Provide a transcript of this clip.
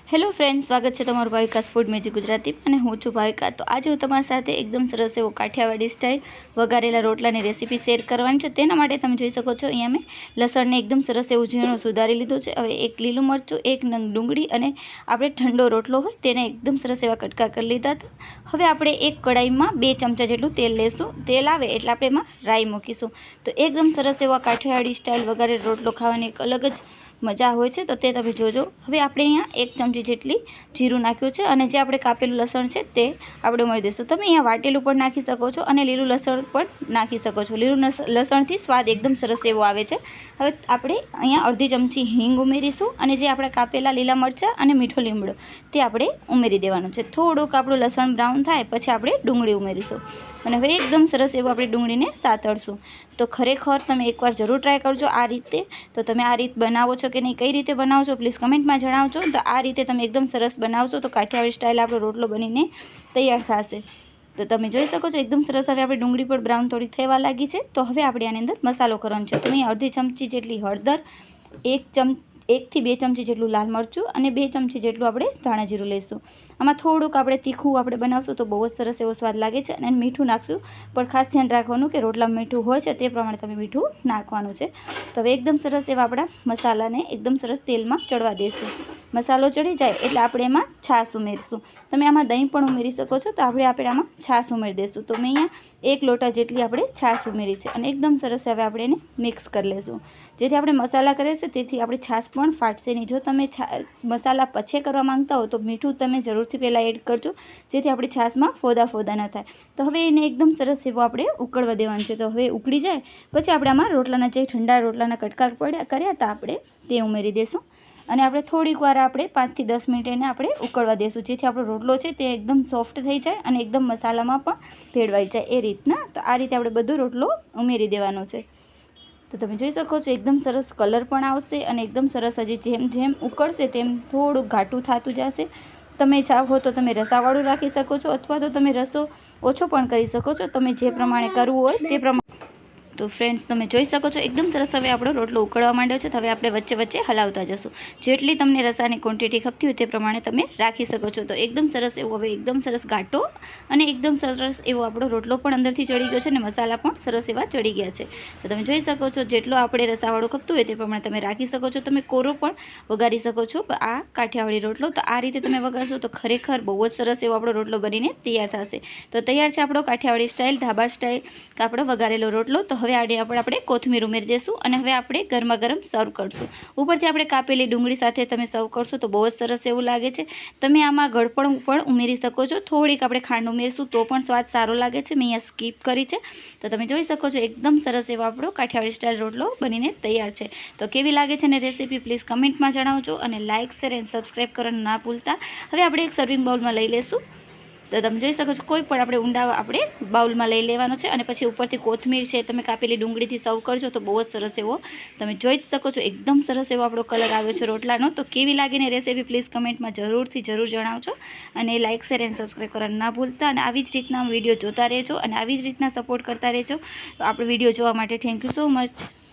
Hello friends, સ્વાગત છે તમારું ભાવિકાસ ફૂડ મેજિક ગુજરાતી અને હું છું ભાવિકા। તો આજે હું તમારી સાથે એકદમ સરસ એવો કાઠિયાવાડી સ્ટાઇલ વઘારેલા રોટલાની રેસીપી શેર કરવાની છે। તેના માટે તમે જોઈ શકો છો અહીંયા મેં લસણને એકદમ સરસ એવું ઝીણું સુધારી લીધું છે। હવે એક લીલું મરચું, એક નંગ ડુંગળી અને આપણે ઠંડો રોટલો હોય તેને એકદમ સરસ એવા કટકા કરી લીધા હતા। હવે આપણે એક કડાઈમાં 2 ચમચા જેટલું તેલ લેશું। તેલ આવે એટલે આપણે એમાં રાઈ મૂકીશું। તો એકદમ સરસ એવા કાઠિયાવાડી સ્ટાઇલ વઘારેલો રોટલો ખાવાની એક અલગ જ મજા હોય છે, તો તે તમે જોજો। હવે આપણે અહીંયા 1 ચમચી જેટલી જીરું નાખ્યું છે અને જે આપણે કાપેલું લસણ છે તે આપણે ઉમેરી દઈશું। તમે અહીંયા વાટેલું પણ નાખી શકો છો અને લીલું લસણ પણ નાખી શકો છો। લીલું લસણથી સ્વાદ એકદમ સરસ એવો આવે છે। હવે આપણે અહીંયા અડધી ચમચી હિંગ ઉમેરીશું અને જે આપણા કાપેલા લીલા મરચાં અને મીઠો લીમડો તે આપણે ઉમેરી દેવાનું છે। થોડુંક આપણું લસણ બ્રાઉન થાય પછી આપણે ડુંગળી ઉમેરીશું અને હવે એકદમ સરસ એવું આપણે ડુંગળીને સાતળશું। તો ખરેખર તમે એકવાર જરૂર ટ્રાય કરજો આ રીતે। તો તમે આ રીત બનાવો છો કે નહીં, કઈ રીતે બનાવો છો પ્લીઝ કમેન્ટમાં જણાવજો। તો આ રીતે તમે એકદમ સરસ બનાવશો તો કાઠિયાવાડી સ્ટાઇલ આપણો રોટલો બનીને તૈયાર થશે। તો તમે જોઈ શકો છો એકદમ સરસ હવે આપણી ડુંગળી પણ બ્રાઉન થોડી થવા લાગી છે। તો હવે આપણે આની અંદર મસાલો કરવાનો છે। તો અહીં અડધી ચમચી જેટલી હળદર, 1 થી 2 ચમચી જેટલું લાલ મરચું અને 2 ચમચી જેટલું આપણે ધાણા જીરું લઈશું। આમાં થોડુંક આપણે તીખું આપણે બનાવશું તો બહુ જ સરસ એવો સ્વાદ લાગે છે। અને મીઠું નાખશું, પણ ખાસ ધ્યાન રાખવાનું કે રોટલામાં મીઠું હોય છે તે પ્રમાણે તમે મીઠું નાખવાનું છે। તો હવે એકદમ સરસ એવા આપણા મસાલાને એકદમ સરસ તેલમાં ચડવા દઈશું। મસાલો ચડી જાય એટલે આપણે એમાં છાશ ઉમેરીશું। તમે આમાં દહીં પણ ઉમેરી શકો છો, તો આપણે આમાં છાશ ઉમેરી દઈશું। તો મેં અહીંયા 1 લોટા જેટલી આપણે છાશ ઉમેરી છે અને એકદમ સરસ હવે આપણે એને મિક્સ કરી લઈશું। જેથી આપણે મસાલા કરીએ છીએ તેથી આપણી છાશ પણ ફાટશે નહીં। જો તમે મસાલા પછી કરવા માંગતા હો તો મીઠું તમે જરૂરથી પહેલાં એડ કરજો, જેથી આપણી છાશમાં ફોદા ન થાય। તો હવે એને એકદમ સરસ એવો આપણે ઉકળવા દેવાનું છે। તો હવે ઉકળી જાય પછી આપણે આમાં રોટલાના જે ઠંડા રોટલાના કટકા કર્યા હતા આપણે તે ઉમેરી દઈશું અને આપણે થોડીક વાર આપણે 5 થી 10 મિનિટ એને આપણે ઉકળવા દઈશું, જેથી આપણો રોટલો છે તે એકદમ સોફ્ટ થઈ જાય અને એકદમ મસાલામાં પણ ભેળવાઈ જાય એ રીતના। તો આ રીતે આપણે બધો રોટલો ઉમેરી દેવાનો છે। તો તમે જોઈ શકો છો એકદમ સરસ કલર પણ આવશે અને એકદમ સરસ હજી જેમ જેમ ઉકળશે તેમ થોડું ઘાટું થતું જશે। તમે ચાહો તો તમે રસાવાળું રાખી શકો છો અથવા તો તમે રસો ઓછો પણ કરી શકો છો, તમે જે પ્રમાણે કરવું હોય તે પ્રમાણે। તો ફ્રેન્ડ્સ તમે જોઈ શકો છો એકદમ સરસ હવે આપણો રોટલો ઉકળવા માંડ્યો છે। તો હવે આપણે વચ્ચે વચ્ચે હલાવતા જશું, જેટલી તમને રસાની ક્વોન્ટિટી ખપતી હોય તે પ્રમાણે તમે રાખી શકો છો। તો એકદમ સરસ એવો હવે એકદમ સરસ ઘાટો અને એકદમ સરસ એવો આપણો રોટલો પણ અંદરથી ચડી ગયો છે અને મસાલા પણ સરસ એવા ચડી ગયા છે। તો તમે જોઈ શકો છો જેટલો આપણે રસાવાળું ખપતું હોય તે પ્રમાણે તમે રાખી શકો છો। તમે કોરો પણ વઘારી શકો છો આ કાઠિયાવાડી રોટલો। તો આ રીતે તમે વઘારશો તો ખરેખર બહુ જ સરસ એવો આપણો રોટલો બનીને તૈયાર થશે। તો તૈયાર છે આપણો કાઠિયાવાડી સ્ટાઇલ ઢાબા સ્ટાઇલ આપણો વઘારેલો રોટલો। તો હવે આપણે કોથમીર ઉમેરી દઈશું અને હવે આપણે ગરમા ગરમ સર્વ કરશું। ઉપરથી આપણે કાપેલી ડુંગળી સાથે તમે સર્વ કરશો તો બહુ જ સરસ એવું લાગે છે। તમે આમાં ગળપણ પણ ઉમેરી શકો છો, થોડીક આપણે ખાંડ ઉમેરશું તો પણ સ્વાદ સારો લાગે છે। મેં અહીંયા સ્કીપ કરી છે। તો તમે જોઈ શકો છો એકદમ સરસ એવો આપણો કાઠિયાવાડી સ્ટાઇલ રોટલો બનીને તૈયાર છે। તો કેવી લાગે છે ને રેસીપી પ્લીઝ કમેન્ટમાં જણાવજો અને લાઇક, શેર એન્ડ સબસ્ક્રાઈબ કરવાનું ના ભૂલતા। હવે આપણે એક સર્વિંગ બાઉલમાં લઈ લઈશું। તો તમે જોઈ શકો છો કોઈ પણ આપણે ઊંડા આપણે બાઉલમાં લઈ લેવાનો છે અને પછી ઉપરથી કોથમીર છે તમે કાપેલી ડુંગળીથી સર્વ કરજો તો બહુ જ સરસ એવો તમે જોઈ જ શકો છો એકદમ સરસ એવો આપણો કલર આવ્યો છે રોટલાનો। તો કેવી લાગીને રેસીપી પ્લીઝ કમેન્ટમાં જરૂર જણાવજો અને લાઇક, શેર એન્ડ સબસ્ક્રાઈબ કરવાનું ના ભૂલતા। અને આવી જ રીતના વિડીયો જોતા રહેજો અને આવી જ રીતના સપોર્ટ કરતા રહેજો। તો આપણો વિડીયો જોવા માટે થેન્ક યુ સો મચ।